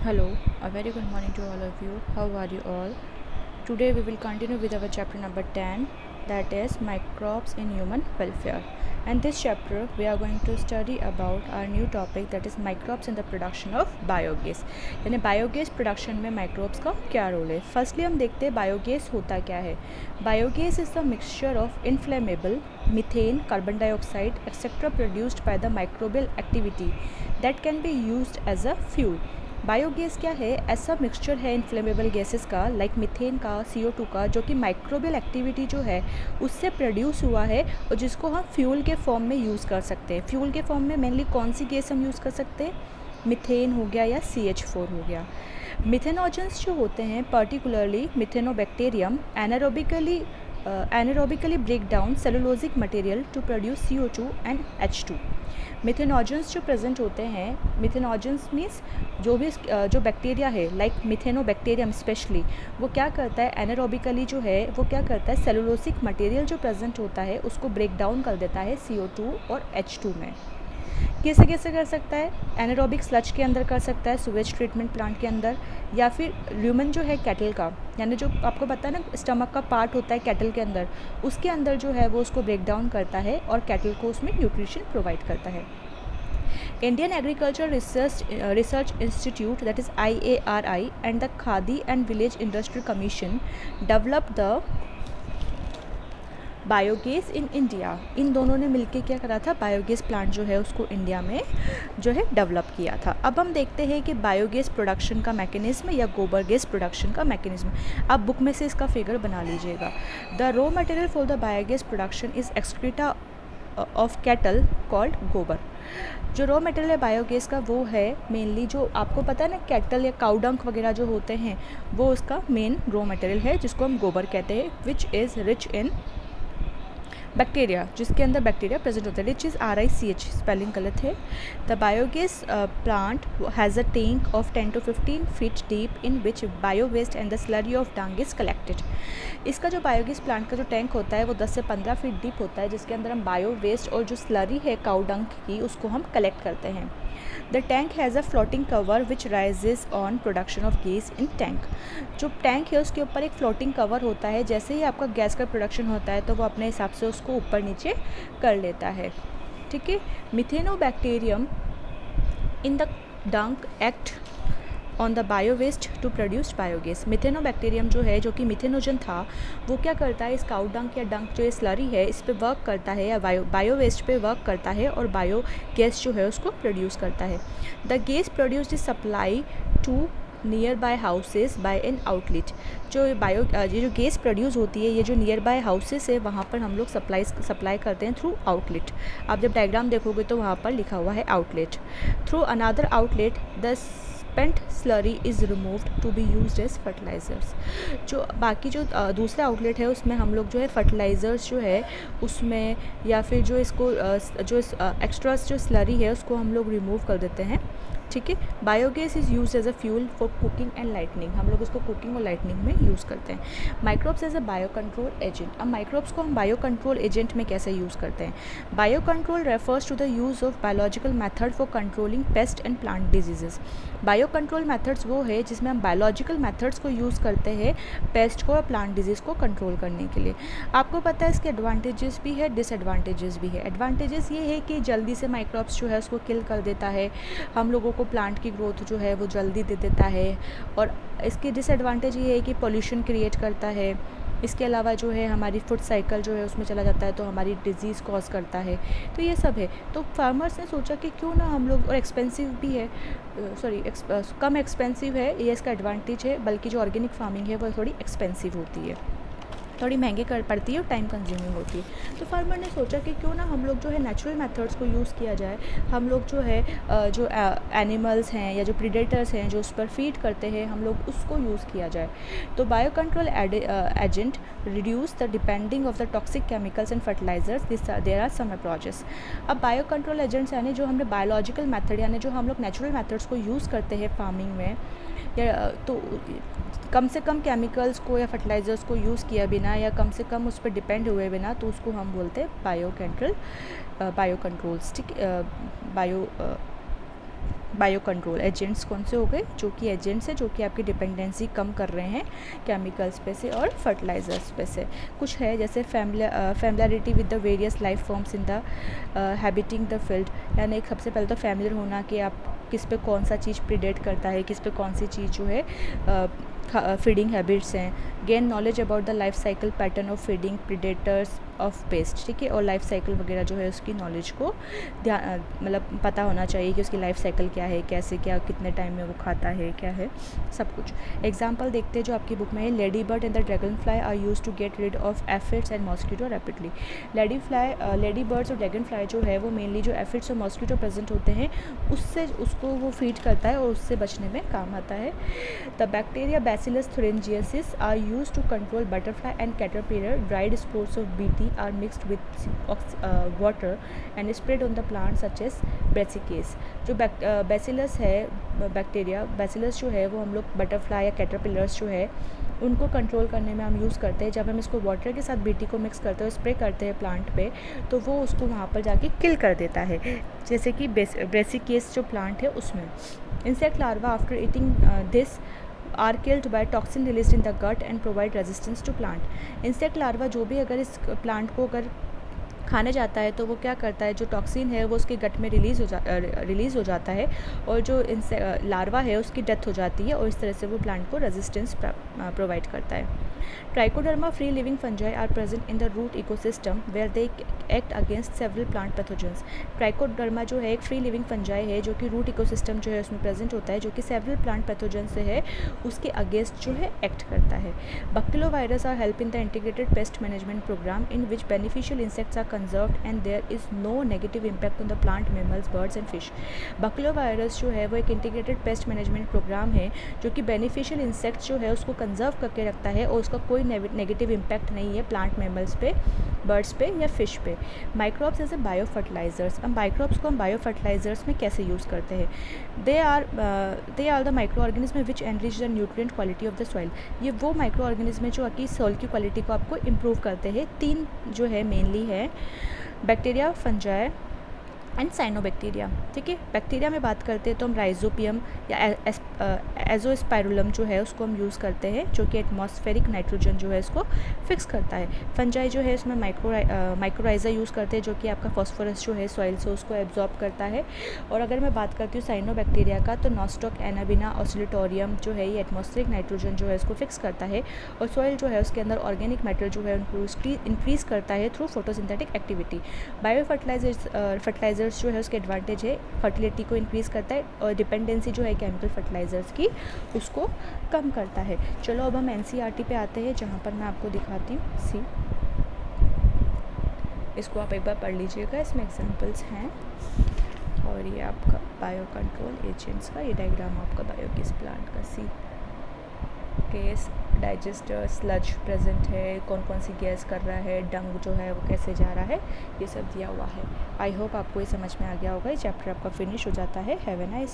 Hello, a very good morning to all of you. How are you all? Today we will continue with our chapter number 10, that is microbes in human welfare. And this chapter we are going to study about our new topic, that is microbes in the production of biogas. यानी biogas production में microbes का क्या role है. Firstly हम देखते हैं biogas होता क्या है. Biogas is the mixture of inflammable methane, carbon dioxide etcetera produced by the microbial activity that can be used as a fuel. Biogas क्या है? ऐसा मिक्सचर है इनफ्लेमेबल गैसेस का, लाइक मीथेन का, CO2 का, जो कि माइक्रोबियल एक्टिविटी जो है उससे प्रोड्यूस हुआ है और जिसको हम फ्यूल के फॉर्म में यूज़ कर सकते हैं. फ्यूल के फॉर्म में मेनली कौन सी गैस हम यूज़ कर सकते हैं? मीथेन हो गया या CH4 हो गया. मिथेनोजेंस जो होते हैं, particularly Methanobacterium, anaerobically break down cellulosic material to produce CO2 and H2. Methanogens जो प्रेजेंट होते हैं, मिथेनोजेंस मीन्स जो बैक्टीरिया है, लाइक मिथेनोबैक्टीरियम स्पेशली, वो क्या करता है एनारोबिकली जो है वो क्या करता है, सेलुलोसिक मटेरियल जो प्रेजेंट होता है उसको ब्रेक डाउन कर देता है CO2 और H2 में. कैसे कैसे कर सकता है? एनारोबिक स्लज के अंदर कर सकता है, सुवेज ट्रीटमेंट प्लांट के अंदर, या फिर ल्यूमन जो है कैटल का, यानी जो आपको पता है ना स्टमक का पार्ट होता है कैटल के अंदर, उसके अंदर जो है वो उसको ब्रेक डाउन करता है और कैटल को उसमें न्यूट्रिशन प्रोवाइड करता है. Indian agriculture research institute, that is IARI, and the Khadi and village industry commission develop the biogas in India. इन दोनों ने मिलकर क्या करा था? बायोगैस प्लांट जो है उसको इंडिया में जो है डेवलप किया था. अब हम देखते हैं कि बायोगैस प्रोडक्शन का मैकेनिज्म या गोबर गैस प्रोडक्शन का मैकेनिज्म. आप बुक में से इसका फिगर बना लीजिएगा. The raw material for the biogas production is excreta of cattle called गोबर. जो रॉ मटेरियल है बायोगैस का वो है मेनली, जो आपको पता है ना कैटल या काउडंक वगैरह जो होते हैं वो उसका मेन रॉ मटेरियल है, जिसको हम गोबर कहते हैं, which is rich in bacteria, जिसके अंदर बैक्टीरिया प्रेजेंट होता है. रिच इज़ RICH, स्पेलिंग गलत है. The biogas plant has a tank of 10 to 15 feet deep in which bio waste and the slurry of dung is collected. इसका जो biogas plant का जो टैंक होता है वो 10 से 15 फीट डीप होता है, जिसके अंदर हम बायो वेस्ट और जो स्लरी है काउ डंग की उसको हम कलेक्ट करते हैं. The tank has a floating cover which rises on production of gas in tank. जो टैंक है उसके ऊपर एक फ्लोटिंग कवर होता है, जैसे ही आपका गैस का प्रोडक्शन होता है तो वो अपने हिसाब से उसको ऊपर नीचे कर लेता है. ठीक है. Methanobacterium in the dung act on the bio waste to produce biogas. Methanobacterium जो है, जो कि मिथेनोजन था, वो क्या करता है, इस काउ डंक या डंक जो स्लरी है इस पे वर्क करता है या बायो वेस्ट पे वर्क करता है और बायो गैस जो है उसको प्रोड्यूस करता है. The gas produced is supply to nearby houses by an outlet. ये जो गैस प्रोड्यूस होती है, ये जो नियर बाय हाउसेस है वहाँ पर हम लोग सप्लाई करते हैं थ्रू आउटलेट. आप जब डायग्राम देखोगे तो वहाँ पर लिखा हुआ है outlet. Through another outlet the spent slurry is removed to be used as fertilisers. जो बाकी जो दूसरा आउटलेट है उसमें हम लोग जो है फर्टिलाइज़र्स जो है उसमें, या फिर जो इसको जो एक्स्ट्रा जो स्लरी है उसको हम लोग रिमूव कर देते हैं. ठीक है. Biogas is use as a fuel for cooking and lightning. हम लोग इसको कुकिंग और लाइटनिंग में यूज़ करते हैं. Microbes as a bio control agent. अब माइक्रोब्स को हम बायो कंट्रोल एजेंट में कैसे यूज़ करते हैं? Bio control refers to the use of biological method for controlling pest and plant diseases. Bio control methods वो है जिसमें हम बायोलॉजिकल मेथड्स को यूज़ करते हैं पेस्ट को और प्लांट डिजीज़ को कंट्रोल करने के लिए. आपको पता है इसके एडवांटेजेस भी है, डिसएडवांटेजेस भी है. एडवांटेजेस ये है कि जल्दी से माइक्रोब्स जो है उसको किल कर देता है, हम लोगों को प्लांट की ग्रोथ जो है वो जल्दी दे देता है. और इसकी डिसएडवांटेज ये है कि पोल्यूशन क्रिएट करता है. इसके अलावा जो है हमारी फूड साइकिल जो है उसमें चला जाता है तो हमारी डिजीज़ कॉज करता है. तो ये सब है. तो फार्मर्स ने सोचा कि क्यों ना हम लोग, और एक्सपेंसिव भी है, कम एक्सपेंसिव है, ये इसका एडवांटेज है. बल्कि जो ऑर्गेनिक फार्मिंग है वो थोड़ी एक्सपेंसिव होती है, थोड़ी महंगी कर पड़ती है और टाइम कंज्यूमिंग होती है. तो फार्मर ने सोचा कि क्यों ना हम लोग जो है नेचुरल मेथड्स को यूज़ किया जाए. हम लोग जो है जो एनिमल्स हैं या जो प्रीडेटर्स हैं जो उस पर फीड करते हैं, हम लोग उसको यूज़ किया जाए. तो bio control agent reduce the depending of the toxic chemicals and fertilisers. There are some approaches. अब बायो कंट्रोल एजेंट्स यानी जो हमने बायोलॉजिकल मेथड यानी जो हम लोग नेचुरल मेथड्स को यूज़ करते हैं फार्मिंग में, या तो कम से कम केमिकल्स को या फर्टिलाइज़र्स को यूज़ किया बिना या कम से कम उस पर डिपेंड हुए बिना, तो उसको हम बोलते हैं बायो कंट्रोल्स. ठीक, बायो बायो कंट्रोल एजेंट्स कौन से हो गए, जो कि एजेंट्स हैं जो कि आपकी डिपेंडेंसी कम कर रहे हैं केमिकल्स पे से और फर्टिलाइजर्स पे से। कुछ है जैसे familiarity with the various life forms in the habiting the field, यानी सबसे पहले तो फैमिलियर होना कि आप किस पे कौन सा चीज़ प्रीडेट करता है, किस पे कौन सी चीज़ जो है फीडिंग हैबिट्स हैं। Gain knowledge about the life cycle pattern of feeding predators of paste, ठीक है, और लाइफ साइकिल वगैरह जो है उसकी नॉलेज को ध्यान मतलब पता होना चाहिए कि उसकी लाइफ साइकिल क्या है, कैसे क्या कितने टाइम में वो खाता है, क्या है सब कुछ। एग्जाम्पल देखते हैं जो आपकी बुक में है, ladybird and the dragonfly are use to get rid of aphids and mosquito rapidly. Ladybirds और ड्रैगन फ्लाई जो है वो मेनली जो एफिड्स और मॉस्किटो प्रेजेंट होते हैं उससे उसको वो फीड करता है और उससे बचने में काम आता है। The bacteria bacillus thuringiensis are use to control butterfly and caterpillar. Dried spores of BT are mixed with water and spread on the plants such as brassicas। जो बैसिलस है बैक्टीरिया बैसिलस जो है वो हम लोग बटरफ्लाई या caterpillars जो है उनको कंट्रोल करने में हम यूज़ करते हैं। जब हम इसको वाटर के साथ बीटी को मिक्स करते हैं स्प्रे करते हैं प्लांट पे तो वो उसको वहाँ पर जाके किल कर देता है, जैसे कि ब्रेसिकेस जो प्लांट है उसमें। Insect larva after eating this are killed by toxin release in the gut and provide resistance to plant. Insect larva जो भी अगर इस प्लांट को अगर खाने जाता है तो वो क्या करता है, जो टॉक्सिन है वो उसके गट में रिलीज़ हो जाता है और जो लार्वा है उसकी डेथ हो जाती है और इस तरह से वो प्लांट को रेजिस्टेंस प्रोवाइड करता है। Trichoderma free living fungi are present in the root ecosystem where they act against several plant pathogens. Trichoderma जो है एक फ्री लिविंग फंजाई है जो कि रूट इकोसिस्टम जो है उसमें प्रेजेंट होता है, जो कि सेवरल प्लांट पैथोजेंस से है उसके अगेंस्ट जो है एक्ट करता है। Baculovirus are help in the integrated pest management program in which beneficial insects are conserved and there is no negative impact on the plant, mammals, birds and fish. Baculovirus जो है वो एक integrated pest management programme है जो कि beneficial insects जो है उसको कंजर्व करके रखता है और उसका कोई नेगेटिव इम्पैक्ट नहीं है प्लांट, मैमल्स पे, बर्ड्स पे या फिश पे। Microbes as a bio fertilisers. अब माइक्रोब्स को हम बायो फर्टिलाइजर्स में कैसे यूज़ करते हैं? They are the micro organism which enrich the nutrient quality of the soil. ये वो माइक्रो ऑर्गेनिज्म है जो कि सॉइल की क्वालिटी को आपको इम्प्रूव करते हैं। 3 जो है मेनली है, बैक्टीरिया, फंजाई एंड साइनोबैक्टीरिया, ठीक है। बैक्टीरिया में बात करते हैं तो हम राइजोपियम या एजोस्पाइरुलम जो है उसको हम यूज़ करते हैं जो कि एटमॉस्फेरिक नाइट्रोजन जो है इसको फिक्स करता है। फंजाई जो है इसमें माइक्रोराइजा यूज़ करते हैं जो कि आपका फॉस्फोरस जो है सॉइल से उसको एब्जॉर्ब करता है। और अगर मैं बात करती हूँ साइनोबैक्टीरिया का तो नॉस्टॉक एनाबिना ऑसिलेटोरियम जो है ये एटमॉस्फेरिक नाइट्रोजन जो है इसको फिक्स करता है और सॉइल जो है उसके अंदर ऑर्गेनिक मैटर जो है उनको इंक्रीज़ करता है through photosynthetic activity. Bio fertilisers जो है उसके एडवांटेज है फर्टिलिटी को इंक्रीज़ करता है और डिपेंडेंसी जो है केमिकल फर्टिलाइजर्स की उसको कम करता है। चलो अब हम एनसीईआरटी पे आते हैं जहाँ पर मैं आपको दिखाती हूँ। सी, इसको आप एक बार पढ़ लीजिएगा, इसमें एग्जांपल्स हैं और ये आपका बायो कंट्रोल एजेंट्स का ये डायग्राम आपका बायोगैस प्लांट का। सी, गैस डाइजेस्टर स्लज प्रेजेंट है, कौन कौन सी गैस कर रहा है, डंग जो है वो कैसे जा रहा है, ये सब दिया हुआ है। आई होप आपको ये समझ में आ गया होगा। ये चैप्टर आपका फिनिश हो जाता है। Have a nice